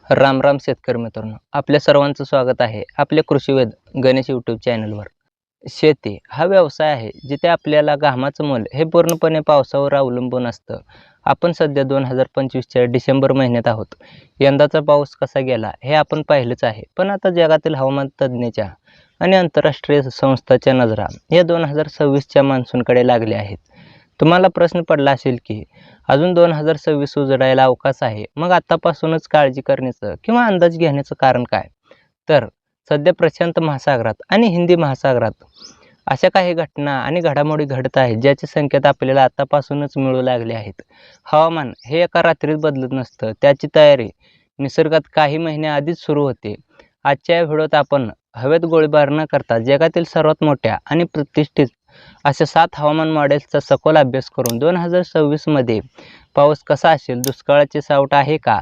राम राम शेतकरी मित्रांनो, आपल्या सर्वांचं स्वागत आहे आपल्या कृषीवेद गणेश यूट्यूब चॅनलवर. शेती हा व्यवसाय आहे जिथे आपल्याला घामाचं मोल हे पूर्णपणे पावसावर अवलंबून असतं. आपण सध्या 2025च्या डिसेंबर महिन्यात आहोत. यंदाचा पाऊस कसा गेला हे आपण पाहिलंच आहे. पण आता जगातील हवामान तज्ज्ञाच्या आणि आंतरराष्ट्रीय संस्थांच्या नजरा या 2026च्या मान्सूनकडे लागल्या आहेत. तुम्हाला प्रश्न पडला असेल की अजून 2026 उजडायला अवकाश आहे, मग आतापासूनच काळजी करण्याचं किंवा अंदाज घेण्याचं कारण काय? तर सध्या प्रशांत महासागरात आणि हिंदी महासागरात अशा काही घटना आणि घडामोडी घडत आहेत ज्याचे संकेत आपल्याला आतापासूनच मिळू लागले आहेत. हवामान हे एका रात्रीत बदलत नसतं, त्याची तयारी निसर्गात काही महिने आधीच सुरू होते. आजच्या या व्हिडिओत आपण हवेत गोळीबार न करता जगातील सर्वात मोठ्या आणि प्रतिष्ठित अशा 7 हवामान मॉडेल्सचा सखोल अभ्यास करून 2026मध्ये पाऊस कसा असेल, दुष्काळाचे सावट आहे का,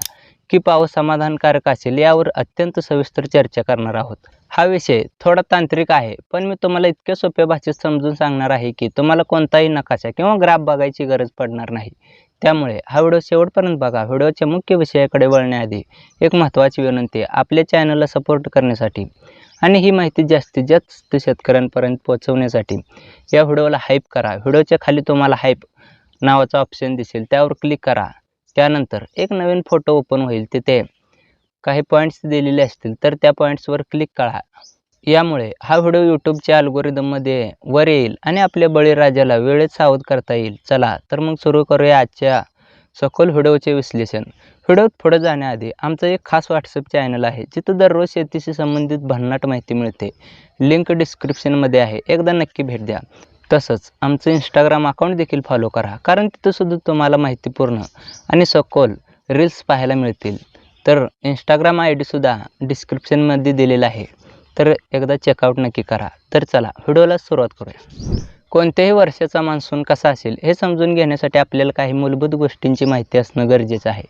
की पाऊस समाधानकारक असेल यावर अत्यंत सविस्तर चर्चा करणार आहोत. हा विषय थोडा तांत्रिक आहे, पण मी तुम्हाला इतक्या सोप्या भाषेत समजून सांगणार आहे की तुम्हाला कोणताही नकाशा किंवा ग्राफ बघायची गरज पडणार नाही. त्यामुळे हा व्हिडिओ शेवटपर्यंत बघा. व्हिडिओच्या मुख्य विषयाकडे वळण्याआधी एक महत्त्वाची विनंती आहे, आपल्या चॅनलला सपोर्ट करण्यासाठी आणि ही माहिती जास्तीत जास्त शेतकऱ्यांपर्यंत पोहोचवण्यासाठी या व्हिडिओला हाईप करा. व्हिडिओच्या खाली तुम्हाला हाईप नावाचा ऑप्शन दिसेल, त्यावर क्लिक करा. त्यानंतर एक नवीन फोटो ओपन होईल, तिथे काही पॉईंट्स दिलेले असतील तर त्या पॉईंट्सवर क्लिक करा. यामुळे हा व्हिडिओ यूट्यूबच्या अल्गोरिदममध्ये वर येईल आणि आपल्या बळीराजाला वेळेत सावध करता येईल. चला तर मग सुरू करूया आजच्या सखोल व्हिडिओचे विश्लेषण. व्हिडिओत पुढे जाण्याआधी आमचं एक खास व्हॉट्सअप चॅनल आहे जिथं दररोज शेतीशी संबंधित भन्नाट माहिती मिळते. लिंक डिस्क्रिप्शनमध्ये आहे, एकदा नक्की भेट द्या. तसंच आमचं इंस्टाग्राम अकाउंट देखील फॉलो करा, कारण तिथंसुद्धा तुम्हाला माहितीपूर्ण आणि सखोल रील्स पाहायला मिळतील. तर इंस्टाग्राम ID-सुद्धा डिस्क्रिप्शनमध्ये दिलेला आहे, तर एकदा चेकआउट नक्की करा. तर चला व्हिडिओला सुरुवात करूया. कोणत्याही वर्षाचा मान्सून कसा असेल हे समजून घेण्यासाठी आपल्याला काही मूलभूत गोष्टींची माहिती असणं गरजेचं आहे.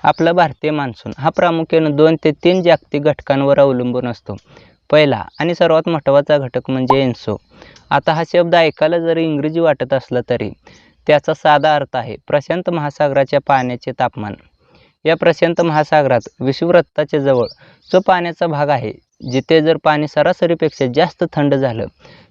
आपला भारतीय मान्सून हा प्रामुख्याने 2 ते 3 जागतिक घटकांवर अवलंबून असतो. पहिला आणि सर्वात महत्त्वाचा घटक म्हणजे एन्सो. आता हा शब्द ऐकायला जरी इंग्रजी वाटत असला तरी त्याचा साधा अर्थ आहे प्रशांत महासागराच्या पाण्याचे तापमान. या प्रशांत महासागरात विषुववृत्ताच्या जवळ जो पाण्याचा भाग आहे, जिथे जर पाणी सरासरीपेक्षा जास्त थंड झालं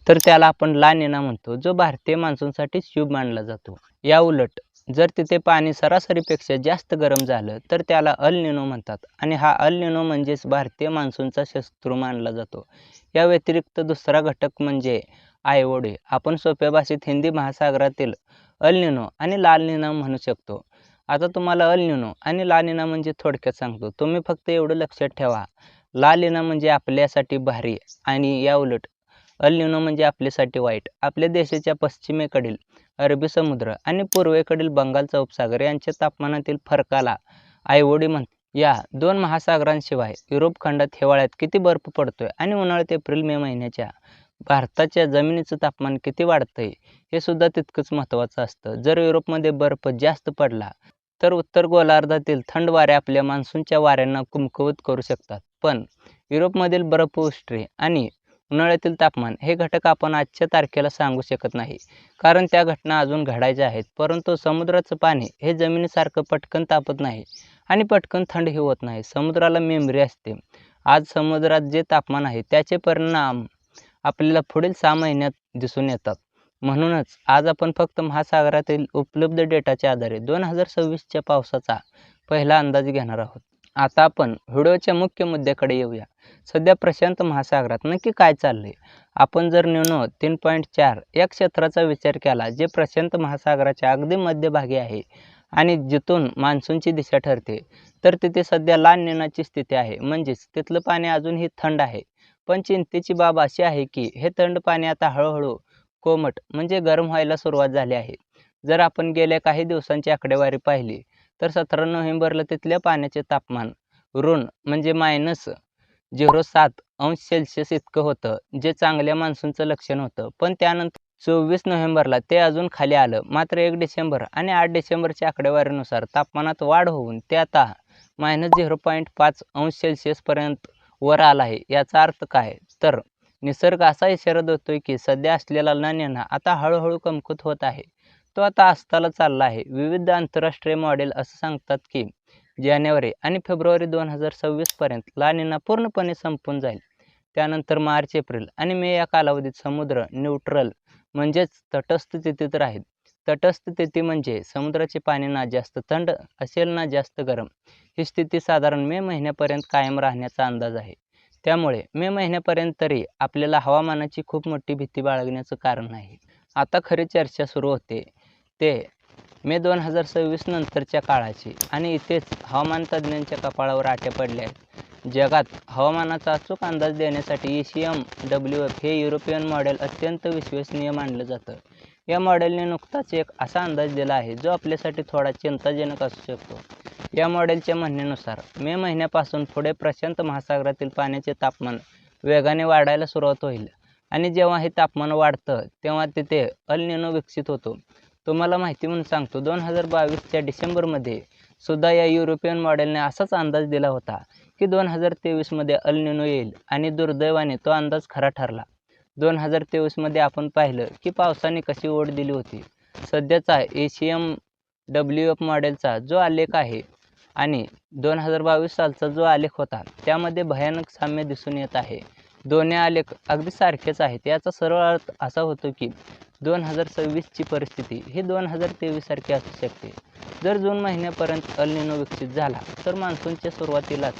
तर त्याला आपण ला निना म्हणतो, जो भारतीय मान्सूनसाठी शुभ मानला जातो. या उलट जर तिथे पाणी सरासरीपेक्षा जास्त गरम झालं तर त्याला अल निनो म्हणतात आणि हा अल निनो म्हणजेच भारतीय मान्सूनचा शत्रू मानला जातो. या व्यतिरिक्त दुसरा घटक म्हणजे आयओडी. आपण सोप्या भाषेत हिंदी महासागरातील अल निनो आणि लाल निना म्हणू शकतो. आता तुम्हाला अल निनो आणि ला निना म्हणजे थोडक्यात सांगतो. तुम्ही फक्त एवढं लक्षात ठेवा, ला निना म्हणजे आपल्यासाठी भारी आणि या उलट अल निनो म्हणजे आपल्यासाठी वाईट. आपल्या देशाच्या पश्चिमेकडील अरबी समुद्र आणि पूर्वेकडील बंगालचा उपसागर यांच्या तापमानातील फरकाला आयओडी म्हणतात. या 2 महासागरांशिवाय युरोप खंडात हिवाळ्यात किती बर्फ पडतोय आणि उन्हाळ्यात एप्रिल-मे महिन्याच्या भारताच्या जमिनीचं तापमान किती वाढतंय हे सुद्धा तितकंच महत्त्वाचं असतं. जर युरोपमध्ये बर्फ जास्त पडला तर उत्तर गोलार्धातील थंड वारे आपल्या मान्सूनच्या वाऱ्यांना कमकुवत करू शकतात. पण युरोपमधील बर्फवृष्टी आणि उन्हाळ्यातील तापमान हे घटक आपण आजच्या तारखेला सांगू शकत नाही, कारण त्या घटना अजून घडायच्या आहेत. परंतु समुद्राचं पाणी हे जमिनीसारखं पटकन तापत नाही आणि पटकन थंडही होत नाही. समुद्राला मेमरी असते. आज समुद्रात जे तापमान आहे त्याचे परिणाम आपल्याला पुढील 6 महिन्यात दिसून येतात. म्हणूनच आज आपण फक्त महासागरातील उपलब्ध डेटाच्या आधारे 2026च्या पावसाचा पहिला अंदाज घेणार आहोत. आता आपण व्हिडिओच्या मुख्य मुद्द्याकडे येऊया. सध्या प्रशांत महासागरात नक्की काय चाललंय? आपण जर न्यूनो 3.4 या क्षेत्राचा विचार केला, जे प्रशांत महासागराच्या अगदी मध्यभागी आहे आणि जिथून मान्सूनची दिशा ठरते, तर तिथे सध्या ला निनाची स्थिती आहे. म्हणजेच तिथलं पाणी अजूनही थंड आहे. पण चिंतेची बाब अशी आहे की हे थंड पाणी आता हळूहळू कोमट म्हणजे गरम व्हायला सुरुवात झाली आहे. जर आपण गेल्या काही दिवसांची आकडेवारी पाहिली तर 17 नोव्हेंबरला तिथल्या पाण्याचे तापमान ऋण म्हणजे -0.7 अंश सेल्सिअस इतकं होतं, जे चांगल्या मान्सूनचं लक्षण होतं. पण त्यानंतर 24 नोव्हेंबरला ते अजून खाली आलं. मात्र 1 डिसेंबर आणि 8 डिसेंबरच्या आकडेवारीनुसार तापमानात वाढ होऊन ते आता -0.5 अंश सेल्सिअसपर्यंत वर आला आहे. याचा अर्थ काय? तर निसर्ग असा इशारा देतोय की सध्या असलेला ला निना आता हळूहळू कमकुवत होत आहे. तो आता अस्ताला चालला आहे. विविध आंतरराष्ट्रीय मॉडेल असं सांगतात की जानेवारी आणि फेब्रुवारी 2026पर्यंत ला निना पूर्णपणे संपून जाईल. त्यानंतर मार्च, एप्रिल आणि मे या कालावधीत समुद्र न्यूट्रल म्हणजेच तटस्थ स्थितीत राहील. तटस्थ स्थिती म्हणजे समुद्राचे पाणी ना जास्त थंड असेल ना जास्त गरम. ही स्थिती साधारण मे महिन्यापर्यंत कायम राहण्याचा अंदाज आहे. त्यामुळे मे महिन्यापर्यंत तरी आपल्याला हवामानाची खूप मोठी भीती बाळगण्याचं कारण नाही. आता खरी चर्चा सुरू होते ते मे 2026 नंतरच्या काळाची आणि इथेच हवामान तज्ज्ञांच्या कपाळावर आट्या पडल्या आहेत. जगात हवामानाचा अचूक अंदाज देण्यासाठी ECMWF हे युरोपियन मॉडेल अत्यंत विश्वसनीय मानलं जातं. या मॉडेलने नुकताच एक असा अंदाज दिला आहे जो आपल्यासाठी थोडा चिंताजनक असू शकतो. या मॉडेलच्या म्हणण्यानुसार मे महिन्यापासून पुढे प्रशांत महासागरातील पाण्याचे तापमान वेगाने वाढायला सुरुवात होईल आणि जेव्हा हे तापमान वाढतं तेव्हा तिथे अल निनो विकसित होतो. तुम्हाला माहिती म्हणून सांगतो, 2022च्या डिसेंबरमध्ये सुद्धा या युरोपियन मॉडेलने असाच अंदाज दिला होता की 2023मध्ये अल निनो येईल आणि दुर्दैवाने तो अंदाज खरा ठरला. 2023मध्ये आपण पाहिलं की पावसाने कशी ओढ दिली होती. सध्याचा ECMWF मॉडेलचा जो आलेख आहे आणि 2022 सालचा जो आलेख होता त्यामध्ये भयानक साम्य दिसून येत आहे. दोन्ही आलेख अगदी सारखेच आहेत. याचा सरळ अर्थ असा होतो की 2026ची परिस्थिती ही 2023 सारखी असू शकते. जर जून महिन्यापर्यंत अल निनो विकसित झाला तर मान्सूनच्या सुरुवातीलाच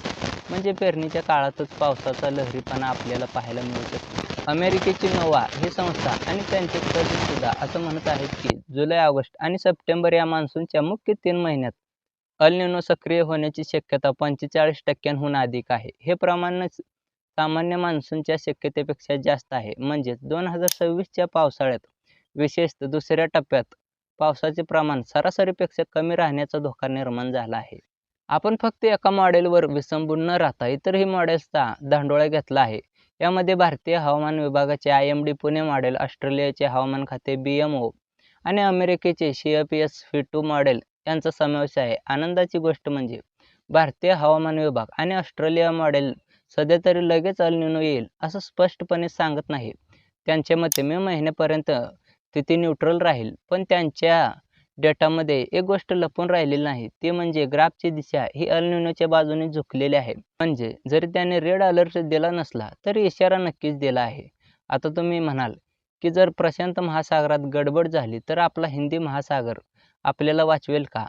म्हणजे पेरणीच्या काळातच पावसाचा लहरीपणा आपल्याला पाहायला मिळू शकतो. अमेरिकेची नोवा ही संस्था आणि त्यांचे तज्ज्ञसुद्धा असं म्हणत आहेत की जुलै, ऑगस्ट आणि सप्टेंबर या मान्सूनच्या मुख्य 3 महिन्यात अल निनो सक्रिय होण्याची शक्यता 45%हून अधिक आहे. हे प्रमाण सामान्य मान्सूनच्या शक्यतेपेक्षा जास्त आहे. म्हणजेच 2026च्या पावसाळ्यात विशेषतः दुसऱ्या टप्प्यात पावसाचे प्रमाण सरासरीपेक्षा कमी राहण्याचा धोका निर्माण झाला आहे. आपण फक्त एका मॉडेलवर विसंबून न राहता इतरही मॉडेल्सचा धांडोळा घेतला आहे. यामध्ये भारतीय हवामान विभागाचे IMD पुणे मॉडेल, ऑस्ट्रेलियाचे हवामान खाते BMO आणि अमेरिकेचे CFS-V2 मॉडेल यांचा समावेश आहे. आनंदाची गोष्ट म्हणजे भारतीय हवामान विभाग आणि ऑस्ट्रेलिया मॉडेल सध्या तरी लगेच अल निनो येईल असं स्पष्टपणे सांगत नाही. त्यांच्या मते मे महिन्यापर्यंत स्थिती न्यूट्रल राहील. पण त्यांच्या डेटामध्ये एक गोष्ट लपून राहिलेली नाही, ती म्हणजे ग्राफची दिशा ही अल निनोच्या बाजूने झुकलेली आहे. म्हणजे जरी त्याने रेड अलर्ट दिला नसला तरी इशारा नक्कीच दिला आहे. आता तुम्ही म्हणाल की जर प्रशांत महासागरात गडबड झाली तर आपला हिंदी महासागर आपल्याला वाचवेल का?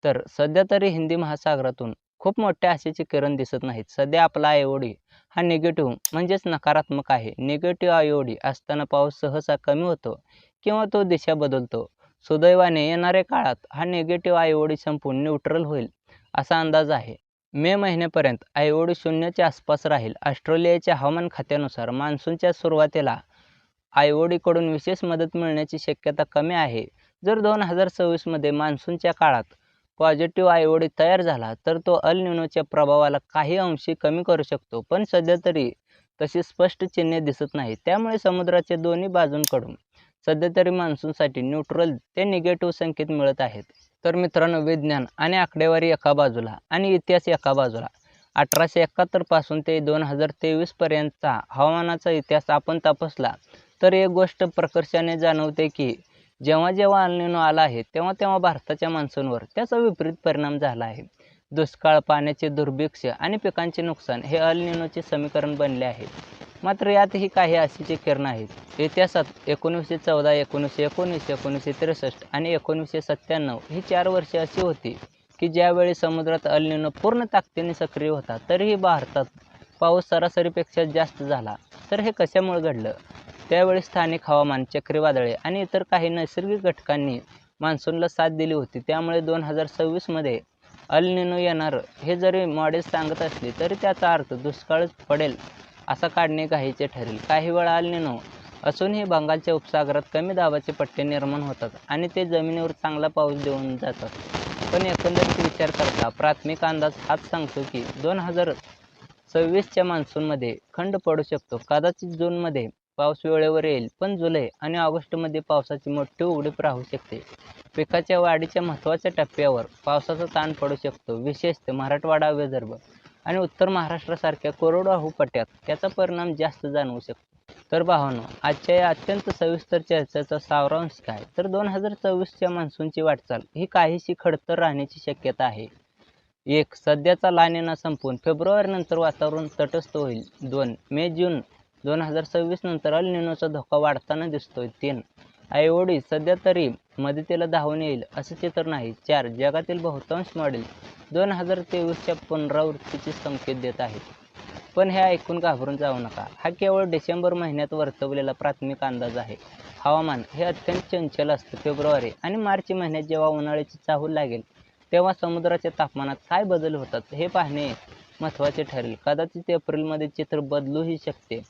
तर सध्या तरी हिंदी महासागरातून खूप मोठ्या आशेचे किरण दिसत नाहीत. सध्या आपला IOD हा निगेटिव्ह म्हणजेच नकारात्मक आहे. निगेटिव्ह IOD असताना पाऊस सहसा कमी होतो किंवा तो दिशा बदलतो. सुदैवाने येणाऱ्या काळात हा निगेटिव्ह IOD संपून न्यूट्रल होईल असा अंदाज आहे. मे महिन्यापर्यंत IOD 0च्या आसपास राहील. ऑस्ट्रेलियाच्या हवामान खात्यानुसार मान्सूनच्या सुरुवातीला IODकडून विशेष मदत मिळण्याची शक्यता कमी आहे. जर 2026मध्ये मान्सूनच्या काळात पॉझिटिव्ह IOD तयार झाला तर तो अल निनोच्या प्रभावाला काही अंशी कमी करू शकतो. पण सध्या तरी तशी स्पष्ट चिन्हे दिसत नाहीत. त्यामुळे समुद्राच्या दोन्ही बाजूंकडून सध्या तरी मान्सूनसाठी न्यूट्रल ते निगेटिव्ह संकेत मिळत आहेत. तर मित्रांनो, विज्ञान आणि आकडेवारी एका बाजूला आणि इतिहास एका बाजूला 1871 पासून ते 2023 पर्यंतचा हवामानाचा इतिहास आपण तपासला तर एक गोष्ट प्रकर्षाने जाणवते की जेव्हा जेव्हा अल निनो आला आहे तेव्हा तेव्हा भारताच्या मान्सूनवर त्याचा विपरीत परिणाम झाला आहे. दुष्काळ, पाण्याचे दुर्भिक्ष्य आणि पिकांचे नुकसान हे अल निनोचे समीकरण बनले आहे. मात्र यातही काही आशेचे किरण आहेत. इतिहासात 1914, 1919, 1963 आणि 1997 ही 4 वर्षे अशी होती की ज्यावेळी समुद्रात अल निनो पूर्ण ताकदीने सक्रिय होता तरीही भारतात पाऊस सरासरीपेक्षा जास्त झाला. तर हे कशामुळे घडलं? त्यावेळी स्थानिक हवामान, चक्रीवादळे आणि इतर काही नैसर्गिक घटकांनी मान्सूनला साथ दिली होती. त्यामुळे 2026मध्ये अल निनो येणार हे जरी मॉडेल सांगत असले तरी त्याचा अर्थ दुष्काळच पडेल असा काढणे घाईचे ठरेल. काही वेळा अल निनो असूनही बंगालच्या उपसागरात कमी दाबाचे पट्टे निर्माण होतात आणि ते जमिनीवर चांगला पाऊस देऊन जातात. पण एकंदरीत विचार करता प्राथमिक अंदाज हाच सांगतो की 2026च्या मान्सूनमध्ये खंड पडू शकतो. कदाचित जूनमध्ये पाऊस वेळेवर येईल, पण जुलै आणि ऑगस्टमध्ये पावसाची मोठी उघडीप राहू शकते. पिकाच्या वाढीच्या महत्त्वाच्या टप्प्यावर पावसाचा ताण पडू शकतो. विशेषतः मराठवाडा, विदर्भ आणि उत्तर महाराष्ट्रासारख्या कोरडवाहू पट्ट्यात त्याचा परिणाम जास्त जाणवू शकतो. तर भावांनो, आजच्या या अत्यंत सविस्तर चर्चेचा सारांश काय? तर 2024च्या मान्सूनची वाटचाल ही काहीशी खडतर राहण्याची शक्यता आहे. 1. सध्याचा लानिना संपून फेब्रुवारीनंतर वातावरण तटस्थ होईल. 2. मे-जून 2026 नंतर अल निनोचा धोका वाढताना दिसतोय. 3. आयओडी सध्या तरी मदतीला धावून येईल असं चित्र नाही. 4. जगातील बहुतांश मॉडेल 2023च्या पुनरावृत्तीचे संकेत देत आहेत. पण हे ऐकून घाबरून जाऊ नका. हा केवळ डिसेंबर महिन्यात वर्तवलेला प्राथमिक अंदाज आहे. हवामान हे अत्यंत चंचल असतं. फेब्रुवारी आणि मार्च महिन्यात जेव्हा उन्हाळ्याची चाहूल लागेल तेव्हा समुद्राच्या तापमानात काय बदल होतात हे पाहणे महत्त्वाचे ठरेल. कदाचित एप्रिलमध्ये चित्र बदलूही शकते.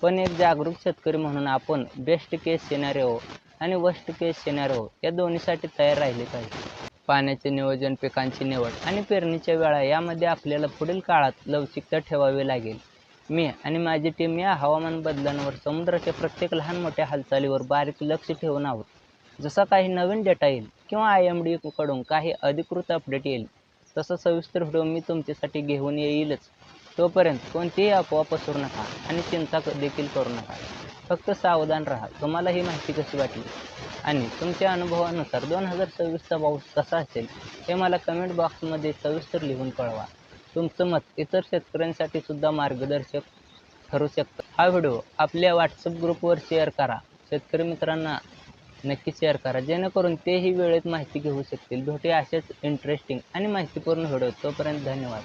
पण एक जागरूक शेतकरी म्हणून आपण बेस्ट केस सिनारिओ आणि वर्स्ट केस सिनारिओ या दोन्हीसाठी तयार राहिले पाहिजे. पाण्याचे नियोजन, पिकांची निवड आणि पेरणीच्या वेळा यामध्ये आपल्याला पुढील काळात लवचिकता ठेवावी लागेल. मी आणि माझी टीम या हवामान बदलांवर, समुद्राच्या प्रत्येक लहान मोठ्या हालचालीवर बारीक लक्ष ठेवून आहोत. जसा काही नवीन डेटा येईल किंवा IMD कडून काही अधिकृत अपडेट येईल तसा सविस्तर व्हिडिओ मी तुमच्यासाठी घेऊन येईलच. तोपर्यंत कोणतीही अफवा पसरू नका आणि चिंता देखील करू नका. फक्त सावधान राहा. तुम्हाला ही माहिती कशी वाटली आणि तुमच्या अनुभवानुसार 2026चा पाऊस कसा असेल हे मला कमेंट बॉक्समध्ये सविस्तर लिहून कळवा. तुमचं मत इतर शेतकऱ्यांसाठी सुद्धा मार्गदर्शक ठरू शकतं. हा व्हिडिओ आपल्या WhatsApp ग्रुपवर शेअर करा. शेतकरी मित्रांना नक्की शेअर करा जेणेकरून तेही वेळेत माहिती घेऊ शकतील. भेटूया अशाच इंटरेस्टिंग आणि माहितीपूर्ण व्हिडिओ. तोपर्यंत धन्यवाद.